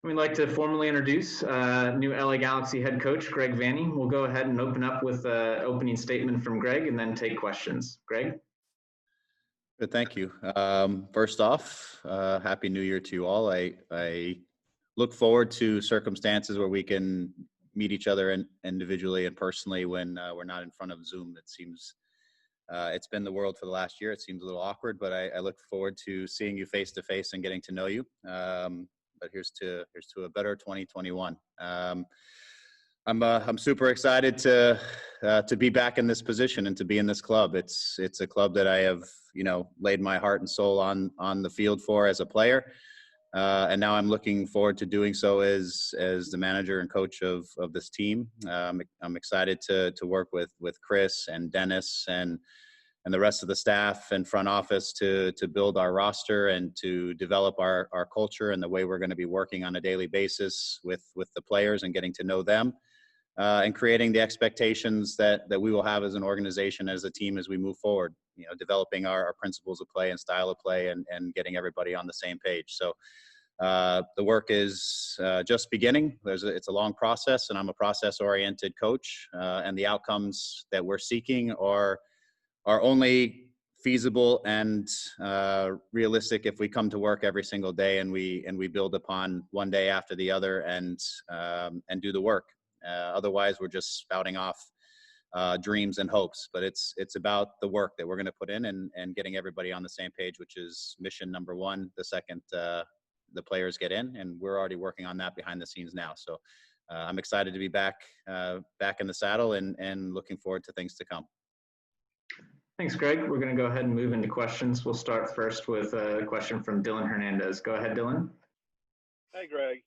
We'd like to formally introduce new LA Galaxy head coach, Greg Vanney. We'll go ahead and open up with an opening statement from Greg and then take questions. Greg? Good, thank you. First off, Happy New Year to you all. I look forward to circumstances where we can meet each other individually and personally when we're not in front of Zoom. It seems it's been the world for the last year. It seems a little awkward, but I look forward to seeing you face to face and getting to know you. But here's to a better 2021. I'm super excited to be back in this position and to be in this club. It's a club that I have laid my heart and soul on the field for as a player, and now I'm looking forward to doing so as the manager and coach of this team. I'm excited to work with Chris and Dennis and the rest of the staff and front office to build our roster and to develop our culture and the way we're going to be working on a daily basis with the players and getting to know them, and creating the expectations that we will have as an organization, as a team, as we move forward, developing our principles of play and style of play and getting everybody on the same page. So the work is just beginning. It's a long process, and I'm a process-oriented coach, and the outcomes that we're seeking are only feasible and realistic if we come to work every single day and we build upon one day after the other and do the work. Otherwise, we're just spouting off dreams and hopes. But it's about the work that we're going to put in and getting everybody on the same page, which is mission number one. The second, the players get in, and we're already working on that behind the scenes now. So I'm excited to be back in the saddle and looking forward to things to come. Thanks, Greg. We're going to go ahead and move into questions. We'll start first with a question from Dylan Hernandez. Go ahead, Dylan. Hi, Greg.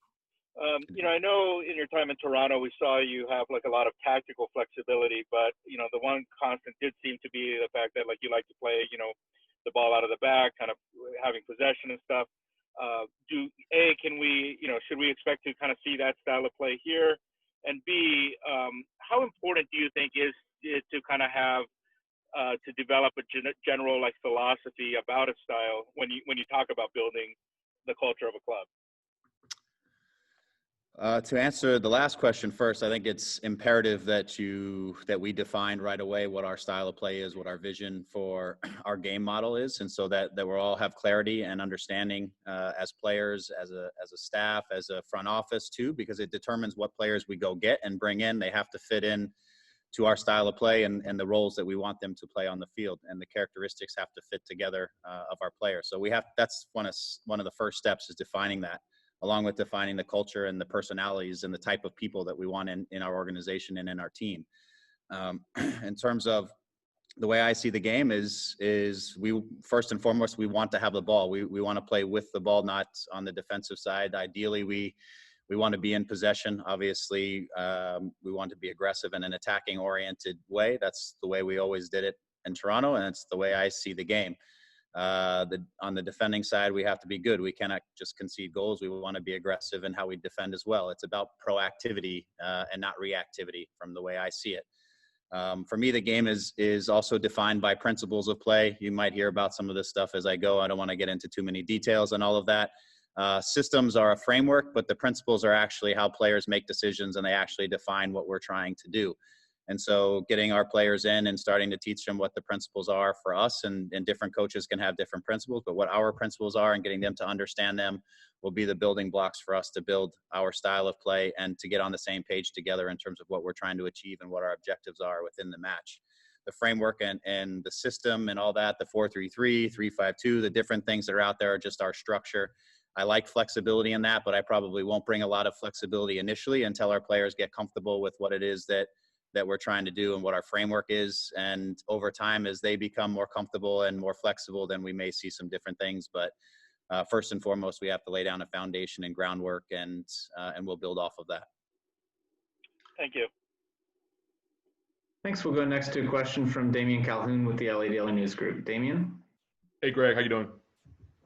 I know in your time in Toronto, we saw you have like a lot of tactical flexibility, but the one constant did seem to be the fact that you like to play, the ball out of the back, kind of having possession and stuff. Can we, should we expect to kind of see that style of play here? And B, how important do you think is it to kind of have to develop a general philosophy about a style when you talk about building the culture of a club? To answer the last question first, I think it's imperative that we define right away what our style of play is, what our vision for our game model is, and so that we all have clarity and understanding as players, as a staff, as a front office too, because it determines what players we go get and bring in. They have to fit in to our style of play and the roles that we want them to play on the field, and the characteristics have to fit together of our players. So that's one of the first steps, is defining that, along with defining the culture and the personalities and the type of people that we want in our organization and in our team. In terms of the way I see the game is we, first and foremost, we want to have the ball. We want to play with the ball, not on the defensive side. Ideally, we want to be in possession. Obviously, we want to be aggressive in an attacking oriented way. That's the way we always did it in Toronto, and it's the way I see the game. On the defending side, we have to be good. We cannot just concede goals. We want to be aggressive in how we defend as well. It's about proactivity and not reactivity, from the way I see it. For me, the game is also defined by principles of play. You might hear about some of this stuff as I go. I don't want to get into too many details on all of that. Systems are a framework, but the principles are actually how players make decisions, and they actually define what we're trying to do. And so getting our players in and starting to teach them what the principles are for us, and different coaches can have different principles, but what our principles are and getting them to understand them will be the building blocks for us to build our style of play and to get on the same page together in terms of what we're trying to achieve and what our objectives are within the match. The framework and the system and all that, the 4-3-3, 3-5-2, the different things that are out there are just our structure. I like flexibility in that, but I probably won't bring a lot of flexibility initially until our players get comfortable with what it is that we're trying to do and what our framework is. And over time, as they become more comfortable and more flexible, then we may see some different things. But first and foremost, we have to lay down a foundation and groundwork, and we'll build off of that. Thank you. Thanks. We'll go next to a question from Damian Calhoun with the LA Daily News Group. Damian? Hey, Greg, how you doing?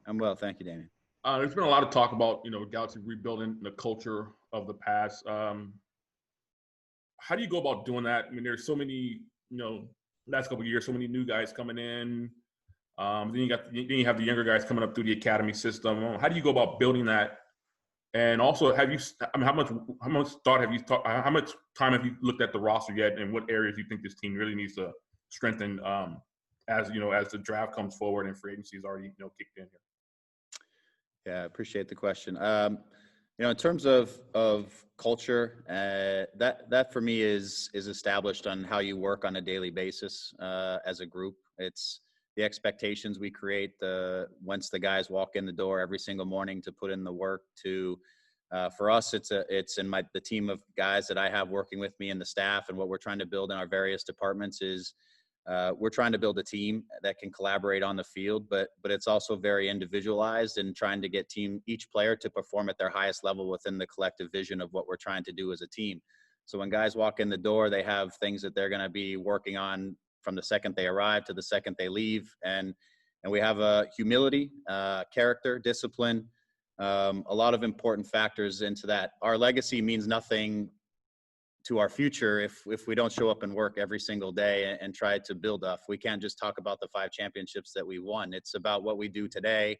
I'm well, thank you, Damian. There's been a lot of talk about, Galaxy rebuilding the culture of the past. How do you go about doing that? I mean, there's so many, last couple of years, so many new guys coming in. Then you have the younger guys coming up through the academy system. How do you go about building that And also, have you? I mean, how much thought have you thought? How much time have you looked at the roster yet? And what areas do you think this team really needs to strengthen? As you know, as the draft comes forward and free agency is already kicked in here. Yeah, I appreciate the question. In terms of culture, that for me is established on how you work on a daily basis as a group. It's the expectations we create. Once the guys walk in the door every single morning to put in the work. For us, it's in the team of guys that I have working with me and the staff, and what we're trying to build in our various departments is. We're trying to build a team that can collaborate on the field, but it's also very individualized and trying to get each player to perform at their highest level within the collective vision of what we're trying to do as a team. So when guys walk in the door, they have things that they're going to be working on from the second they arrive to the second they leave. And we have a humility, character, discipline, a lot of important factors into that. Our legacy means nothing to our future if we don't show up and work every single day and try to build up. We can't just talk about the 5 championships that we won. It's about what we do today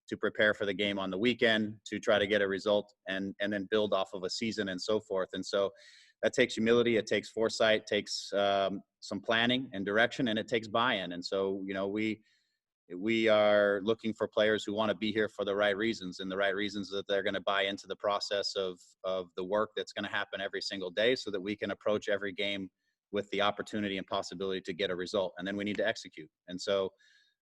to prepare for the game on the weekend, to try to get a result and then build off of a season and so forth. And so that takes humility, it takes foresight, takes some planning and direction, and it takes buy-in. And so, we are looking for players who want to be here for the right reasons, and the right reasons that they're going to buy into the process of the work that's going to happen every single day, so that we can approach every game with the opportunity and possibility to get a result. And then we need to execute. And so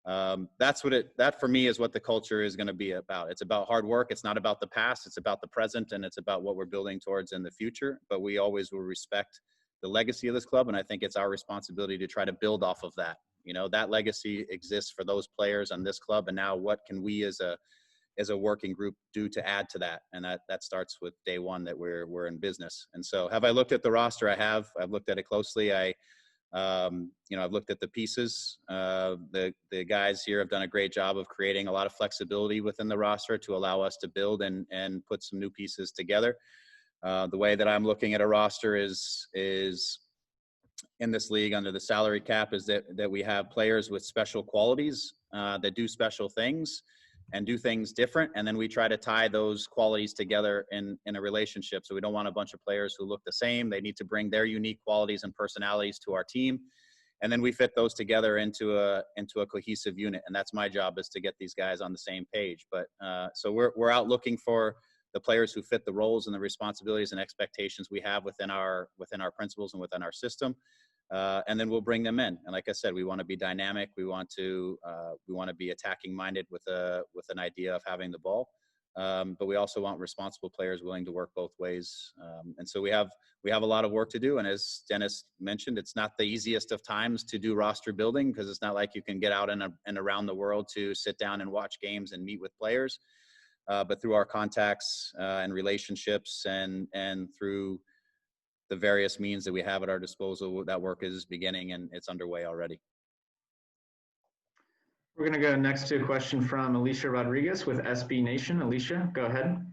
that for me is what the culture is going to be about. It's about hard work. It's not about the past. It's about the present, and it's about what we're building towards in the future. But we always will respect the legacy of this club. And I think it's our responsibility to try to build off of that. That legacy exists for those players on this club. And now what can we as a working group do to add to that? And that starts with day one that we're in business. And so have I looked at the roster? I have. I've looked at it closely. I've looked at the pieces. The guys here have done a great job of creating a lot of flexibility within the roster to allow us to build and put some new pieces together. The way that I'm looking at a roster is in this league under the salary cap is that we have players with special qualities that do special things and do things different. And then we try to tie those qualities together in a relationship. So we don't want a bunch of players who look the same. They need to bring their unique qualities and personalities to our team. And then we fit those together into a cohesive unit. And that's my job, is to get these guys on the same page. But so we're out looking for the players who fit the roles and the responsibilities and expectations we have within our principles and within our system. And then we'll bring them in. And like I said, we want to be dynamic. We want to be attacking minded with an idea of having the ball. But we also want responsible players willing to work both ways. And so we have a lot of work to do. And as Dennis mentioned, it's not the easiest of times to do roster building, because it's not like you can get out and around the world to sit down and watch games and meet with players. But through our contacts and relationships and through the various means that we have at our disposal, that work is beginning and it's underway already. We're going to go next to a question from Alicia Rodriguez with SB Nation. Alicia, go ahead.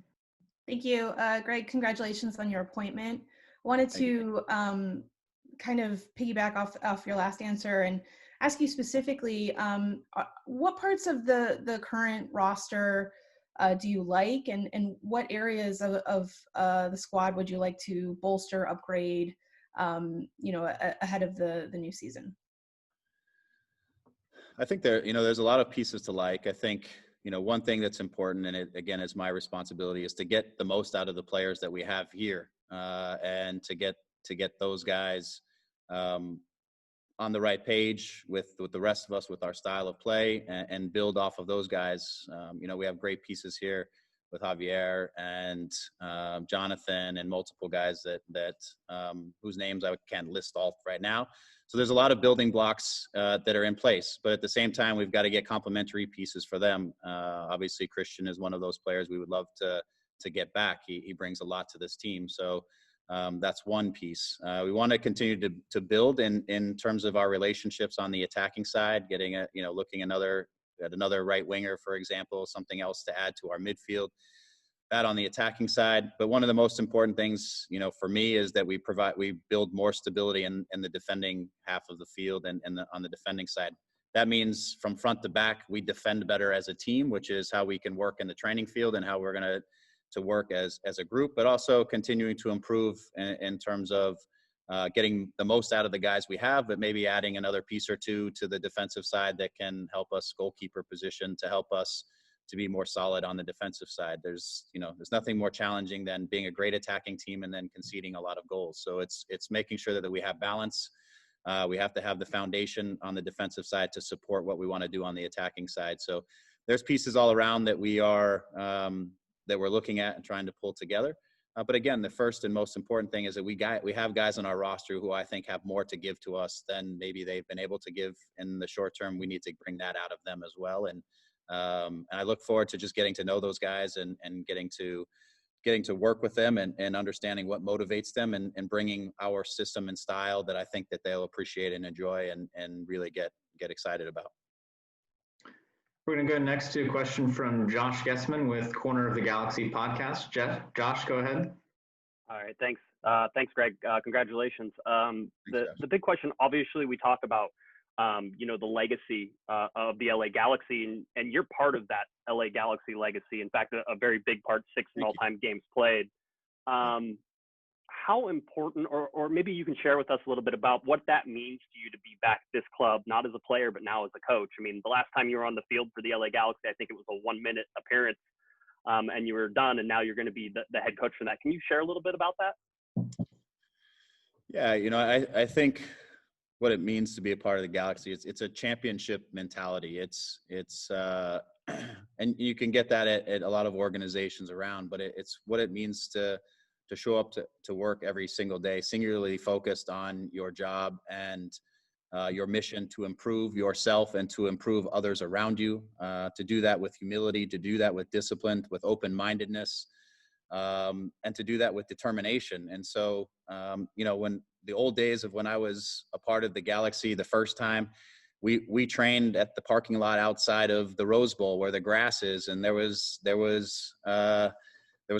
Thank you. Greg, congratulations on your appointment. Wanted to kind of piggyback off your last answer and ask you specifically, what parts of the current roster do you like, and what areas of the squad would you like to bolster, upgrade, ahead of the new season? I think there's a lot of pieces to like. I think, one thing that's important, and it again is my responsibility, is to get the most out of the players that we have here, and to get those guys on the right page with the rest of us, with our style of play, and build off of those guys. We have great pieces here with Javier and Jonathan and multiple guys that whose names I can't list all right now. So there's a lot of building blocks that are in place, but at the same time, we've got to get complementary pieces for them. Obviously, Christian is one of those players we would love to get back. He brings a lot to this team. So that's one piece. We want to continue to build in terms of our relationships on the attacking side, looking at another right winger, for example, something else to add to our midfield. That on the attacking side. But one of the most important things, for me, is that we build more stability in the defending half of the field and on the defending side. That means from front to back, we defend better as a team, which is how we can work in the training field and how we're going to work as a group, but also continuing to improve in terms of getting the most out of the guys we have, but maybe adding another piece or two to the defensive side that can help us goalkeeper position to help us to be more solid on the defensive side. There's nothing more challenging than being a great attacking team and then conceding a lot of goals. So it's making sure that we have balance. We have to have the foundation on the defensive side to support what we want to do on the attacking side. So there's pieces all around that we're looking at and trying to pull together. But again, the first and most important thing is that we have guys on our roster who I think have more to give to us than maybe they've been able to give in the short term. We need to bring that out of them as well. And I look forward to just getting to know those guys and getting to work with them and understanding what motivates them and bringing our system and style that I think that they'll appreciate and enjoy and really get excited about. We're going to go next to a question from Josh Gessman with Corner of the Galaxy podcast. Josh, go ahead. All right, thanks. Thanks, Greg. Congratulations. The big question, obviously, we talk about, the legacy of the LA Galaxy, and you're part of that LA Galaxy legacy. In fact, a very big part, 6 all-time games played. How important, or maybe you can share with us a little bit about what that means to you to be back at this club, not as a player, but now as a coach. I mean, the last time you were on the field for the LA Galaxy, I think it was a 1-minute appearance, and you were done, and now you're going to be the head coach for that. Can you share a little bit about that? Yeah, I think what it means to be a part of the Galaxy, it's a championship mentality. It's and you can get that at a lot of organizations around, but it's what it means to show up to work every single day, singularly focused on your job and your mission to improve yourself and to improve others around you, to do that with humility, to do that with discipline, with open-mindedness, and to do that with determination. And so, when the old days of when I was a part of the Galaxy the first time, we trained at the parking lot outside of the Rose Bowl where the grass is, and there was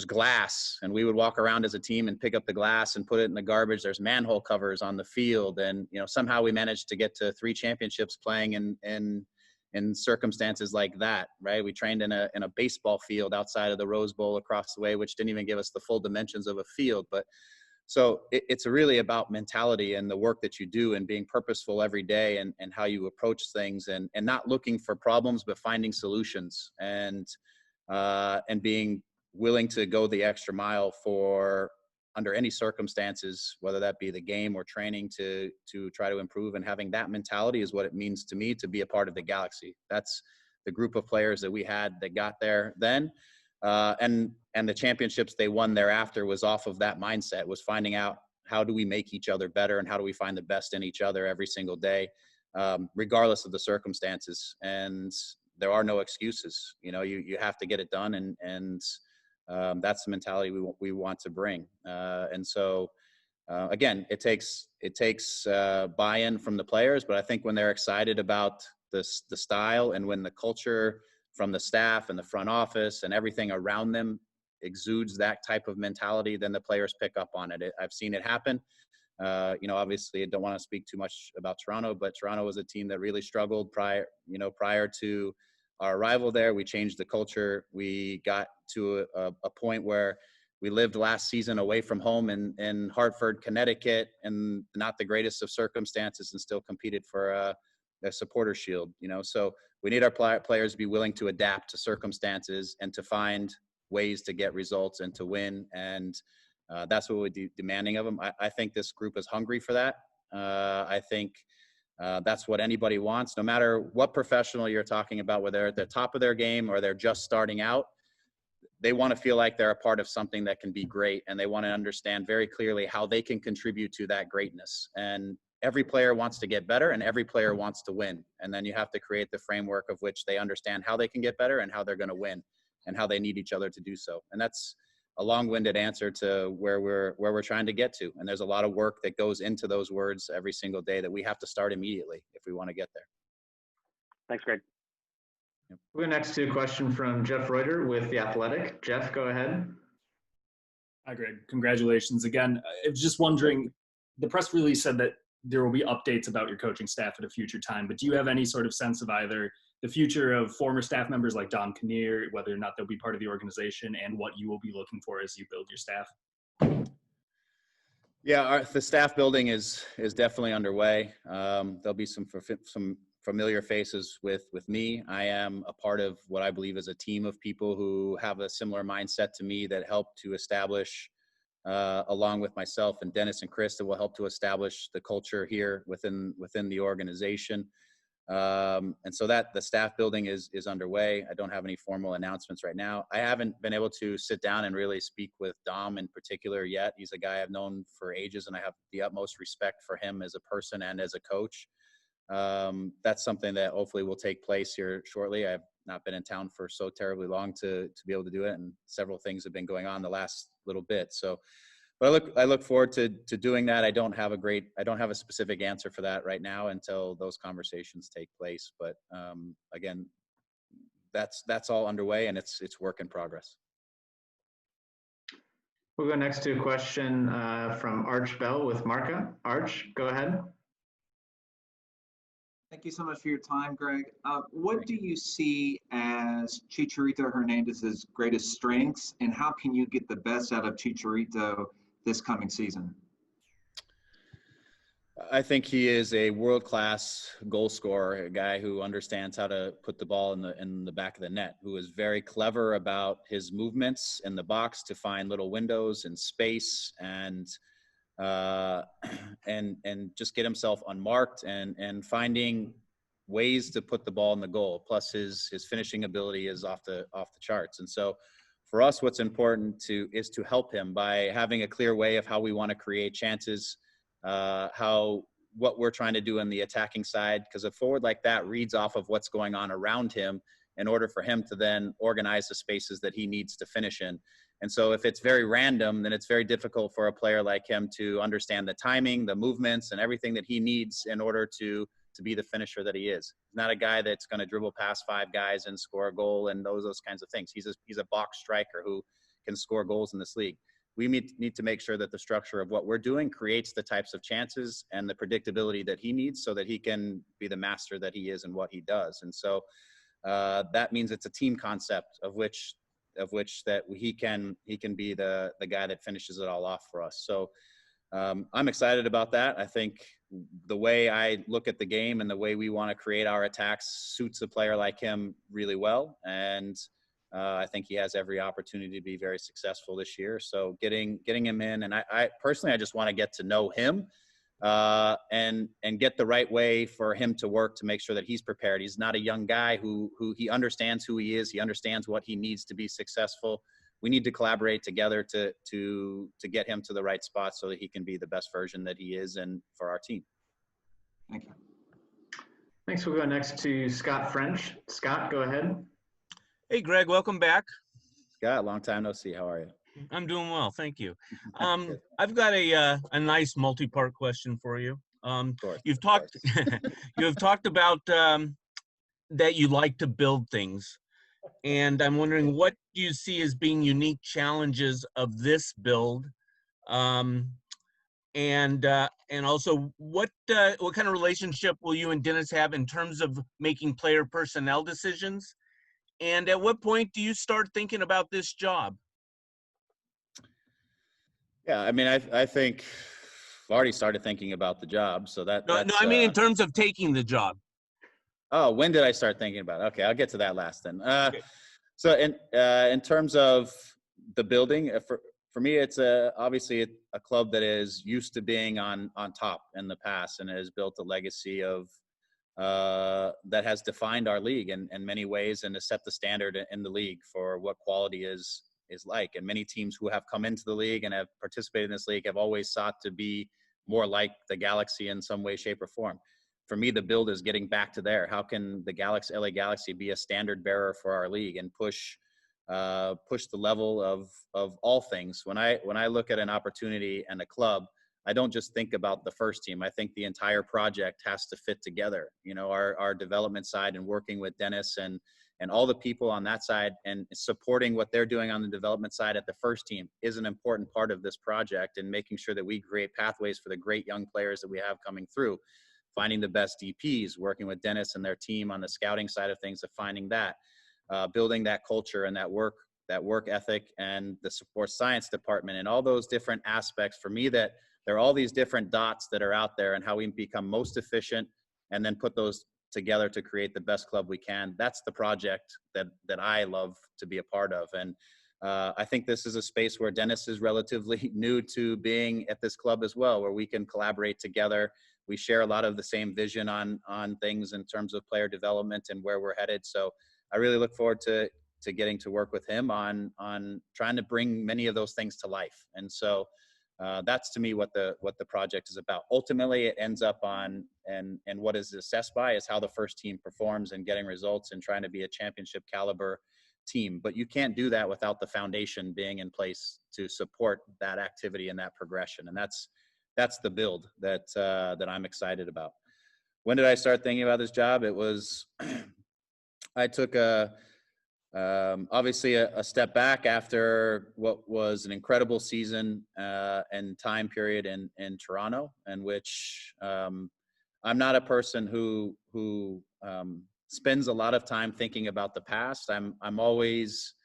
glass, and we would walk around as a team and pick up the glass and put it in the garbage. There's manhole covers on the field. And, somehow we managed to get to 3 championships playing in circumstances like that, right? We trained in a baseball field outside of the Rose Bowl across the way, which didn't even give us the full dimensions of a field. But so it's really about mentality and the work that you do and being purposeful every day and how you approach things and not looking for problems, but finding solutions and being willing to go the extra mile for under any circumstances, whether that be the game or training to try to improve. And having that mentality is what it means to me to be a part of the Galaxy. That's the group of players that we had that got there then. And the championships they won thereafter was off of that mindset, was finding out how do we make each other better and how do we find the best in each other every single day, regardless of the circumstances. And there are no excuses. You have to get it done. And that's the mentality we want to bring. And so, again, it takes buy-in from the players, but I think when they're excited about the style and when the culture from the staff and the front office and everything around them exudes that type of mentality, then the players pick up on it. I've seen it happen. Obviously I don't want to speak too much about Toronto, but Toronto was a team that really struggled prior to our arrival there. We changed the culture. We got to a point where we lived last season away from home in Hartford, Connecticut, and not the greatest of circumstances, and still competed for a supporter shield. So we need our players to be willing to adapt to circumstances and to find ways to get results and to win. And that's what we're demanding of them. I think this group is hungry for that. I think that's what anybody wants, no matter what professional you're talking about, whether they're at the top of their game or they're just starting out. They want to feel like they're a part of something that can be great, and they want to understand very clearly how they can contribute to that greatness. And every player wants to get better and every player wants to win. And then you have to create the framework of which they understand how they can get better and how they're going to win and how they need each other to do so. And that's a long-winded answer to where we're trying to get to. And there's a lot of work that goes into those words every single day that we have to start immediately if we want to get there. Thanks, Greg. Yep. We'll go next to a question from Jeff Reuter with The Athletic. Jeff, go ahead. Hi, Greg. Congratulations again. I was just wondering, the press release said that there will be updates about your coaching staff at a future time, but do you have any sort of sense of either the future of former staff members like Dom Kinnear, whether or not they'll be part of the organization, and what you will be looking for as you build your staff? Yeah, the staff building is definitely underway. There'll be some familiar faces with me. I am a part of what I believe is a team of people who have a similar mindset to me that help to establish, along with myself and Dennis and Chris, that will help to establish the culture here within the organization. And so that the staff building is underway. I don't have any formal announcements right now. I haven't been able to sit down and really speak with Dom in particular yet. He's a guy I've known for ages, and I have the utmost respect for him as a person and as a coach. That's something that hopefully will take place here shortly. I've not been in town for so terribly long to be able to do it, and several things have been going on the last little bit. So, but I look forward to doing that. I don't have a specific answer for that right now until those conversations take place. But again, that's all underway, and it's work in progress. We'll go next to a question from Arch Bell with Marca. Arch, go ahead. Thank you so much for your time, Greg. What do you see as Chicharito Hernandez's greatest strengths, and how can you get the best out of Chicharito this coming season? I think he is a world-class goal scorer, a guy who understands how to put the ball in the back of the net, who is very clever about his movements in the box to find little windows and space and just get himself unmarked and finding ways to put the ball in the goal. Plus his finishing ability is off the charts. And so for us, what's important is to help him by having a clear way of how we want to create chances, what we're trying to do on the attacking side, because a forward like that reads off of what's going on around him in order for him to then organize the spaces that he needs to finish in. And so if it's very random, then it's very difficult for a player like him to understand the timing, the movements, and everything that he needs in order to be the finisher that he is. He's not a guy that's going to dribble past five guys and score a goal and those kinds of things. He's a box striker who can score goals in this league. We need to make sure that the structure of what we're doing creates the types of chances and the predictability that he needs so that he can be the master that he is in what he does. And so that means it's a team concept of which that he can be the guy that finishes it all off for us. So I'm excited about that. I think the way I look at the game and the way we want to create our attacks suits a player like him really well. And I think he has every opportunity to be very successful this year. So getting him in, and I personally, I just want to get to know him and get the right way for him to work to make sure that he's prepared. He's not a young guy who he understands who he is. He understands what he needs to be successful. We need to collaborate together to get him to the right spot so that he can be the best version that he is and for our team. Thank you. Thanks. We'll go next to Scott French. Scott, go ahead. Hey, Greg, welcome back. Scott, long time no see. How are you? I'm doing well, thank you. I've got a nice multi-part question for you. You've talked about that you like to build things, and I'm wondering what do you see as being unique challenges of this build, and also what kind of relationship will you and Dennis have in terms of making player personnel decisions, and at what point do you start thinking about this job? Yeah, I mean, I think I've already started thinking about the job, so no, I mean in terms of taking the job. Oh, when did I start thinking about it? Okay, I'll get to that last then. Okay. So in terms of the building, for me, it's obviously a club that is used to being on top in the past and has built a legacy of that has defined our league in many ways and has set the standard in the league for what quality is like. And many teams who have come into the league and have participated in this league have always sought to be more like the Galaxy in some way, shape, or form. For me, the build is getting back to there. How can the LA Galaxy be a standard bearer for our league and push the level of all things? When I look at an opportunity and a club, I don't just think about the first team. I think the entire project has to fit together. You know, our development side and working with Dennis and all the people on that side and supporting what they're doing on the development side at the first team is an important part of this project, and making sure that we create pathways for the great young players that we have coming through. finding the best DPs, working with Dennis and their team on the scouting side of things, of finding that, building that culture and that work ethic, and the sports science department, and all those different aspects for me, that there are all these different dots that are out there, and how we become most efficient and then put those together to create the best club we can. That's the project that I love to be a part of. And I think this is a space where Dennis is relatively new to being at this club as well, where we can collaborate together. We share a lot of the same vision on things in terms of player development and where we're headed. So I really look forward to getting to work with him on trying to bring many of those things to life. And so that's to me what the project is about. Ultimately, it ends up on, and what is assessed by is how the first team performs and getting results and trying to be a championship caliber team. But you can't do that without the foundation being in place to support that activity and that progression. And that's the build that I'm excited about. When did I start thinking about this job? It was I took obviously a step back after what was an incredible season and time period in Toronto, in which I'm not a person who spends a lot of time thinking about the past. I'm always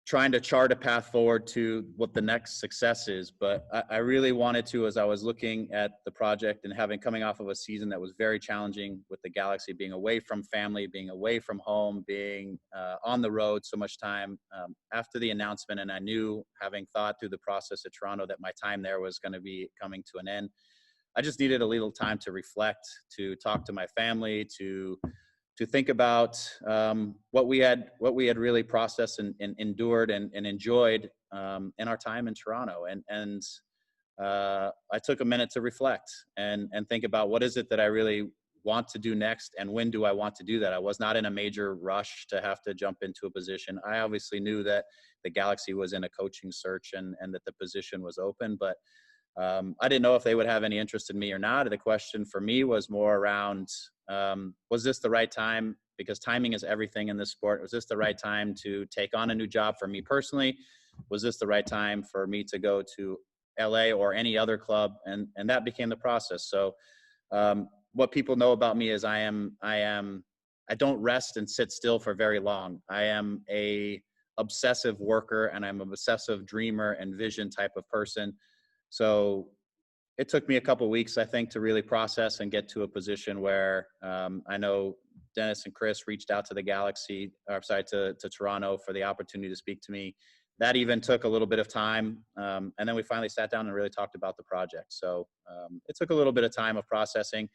trying to chart a path forward to what the next success is. But I really wanted to, as I was looking at the project and coming off of a season that was very challenging with the Galaxy, being away from family, being away from home, being on the road so much time, after the announcement, and I knew, having thought through the process at Toronto, that my time there was going to be coming to an end. I just needed a little time to reflect, to talk to my family, to think about what we had really processed and endured and enjoyed in our time in Toronto. And I took a minute to reflect and think about what is it that I really want to do next, and when do I want to do that. I was not in a major rush to have to jump into a position. I obviously knew that the Galaxy was in a coaching search and that the position was open, but I didn't know if they would have any interest in me or not. The question for me was more around, was this the right time? Because timing is everything in this sport. Was this the right time to take on a new job for me personally? Was this the right time for me to go to LA or any other club? And that became the process. So what people know about me is I don't rest and sit still for very long. I am a obsessive worker, and I'm an obsessive dreamer and vision type of person. So it took me a couple of weeks, I think, to really process and get to a position where I know Dennis and Chris reached out to the Galaxy, to Toronto for the opportunity to speak to me. That even took a little bit of time. And then we finally sat down and really talked about the project. So it took a little bit of time of processing.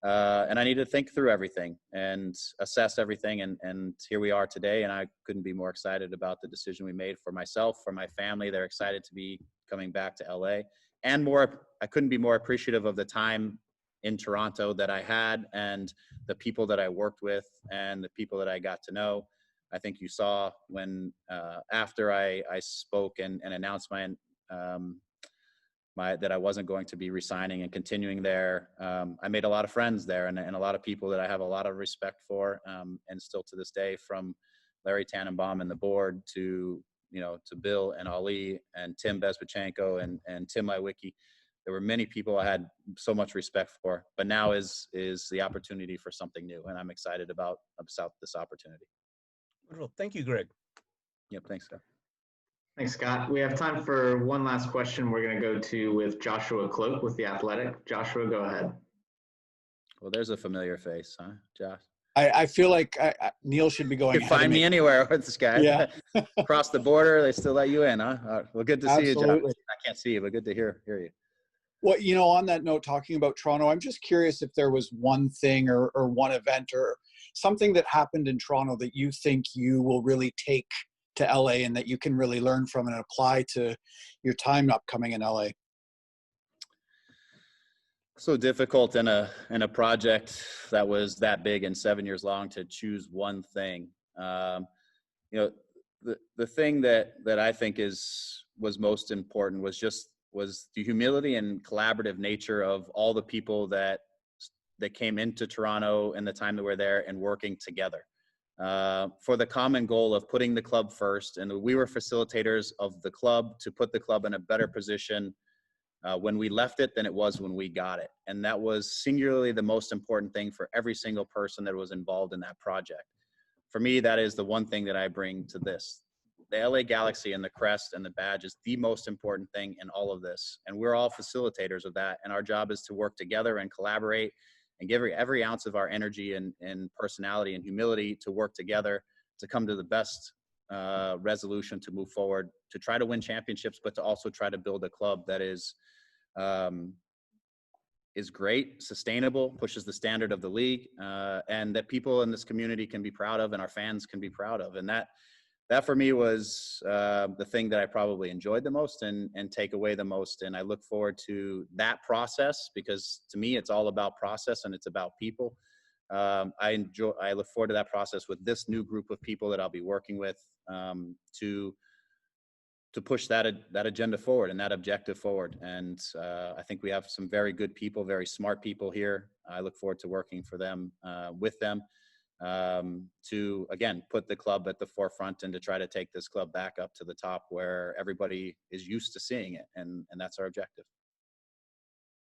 And I needed to think through everything and assess everything. And here we are today. And I couldn't be more excited about the decision we made for myself, for my family. They're excited to be coming back to LA. And I couldn't be more appreciative of the time in Toronto that I had, and the people that I worked with, and the people that I got to know. I think you saw when after I spoke and announced that I wasn't going to be resigning and continuing there. I made a lot of friends there, and a lot of people that I have a lot of respect for, and still to this day, from Larry Tannenbaum and the board to Bill and Ali and Tim Bezbachenko and Tim Iwicki. There were many people I had so much respect for, but now is the opportunity for something new, and I'm excited about this opportunity. Wonderful. Thank you, Greg. Yep. Thanks, Scott. Thanks, Scott. We have time for one last question. We're going to go to with Joshua Cloak with The Athletic. Joshua, go ahead. Well, there's a familiar face, huh, Josh? I feel like Neil should be going. You can find me anywhere with this guy. Yeah. Across the border, they still let you in, huh? Well, good to see you, Josh. I can't see you, but good to hear you. Well, on that note, talking about Toronto, I'm just curious if there was one thing or one event or something that happened in Toronto that you think you will really take to LA and that you can really learn from and apply to your time upcoming in LA. So difficult in a project that was that big and 7 years long to choose one thing. The thing that I think was most important was the humility and collaborative nature of all the people that came into Toronto in the time that we're there and working together for the common goal of putting the club first. And we were facilitators of the club to put the club in a better position when we left it than it was when we got it. And that was singularly the most important thing for every single person that was involved in that project. For me, that is the one thing that I bring to this. The LA Galaxy and the crest and the badge is the most important thing in all of this. And we're all facilitators of that. And our job is to work together and collaborate and give every ounce of our energy and personality and humility to work together to come to the best resolution to move forward, to try to win championships, but to also try to build a club that is great, sustainable, pushes the standard of the league, and that people in this community can be proud of and our fans can be proud of. And that for me was the thing that I probably enjoyed the most and take away the most. And I look forward to that process, because to me, it's all about process and it's about people. I look forward to that process with this new group of people that I'll be working with to push that agenda forward and that objective forward. And I think we have some very good people, very smart people here. I look forward to working for them, with them, to, again, put the club at the forefront and to try to take this club back up to the top where everybody is used to seeing it. And that's our objective.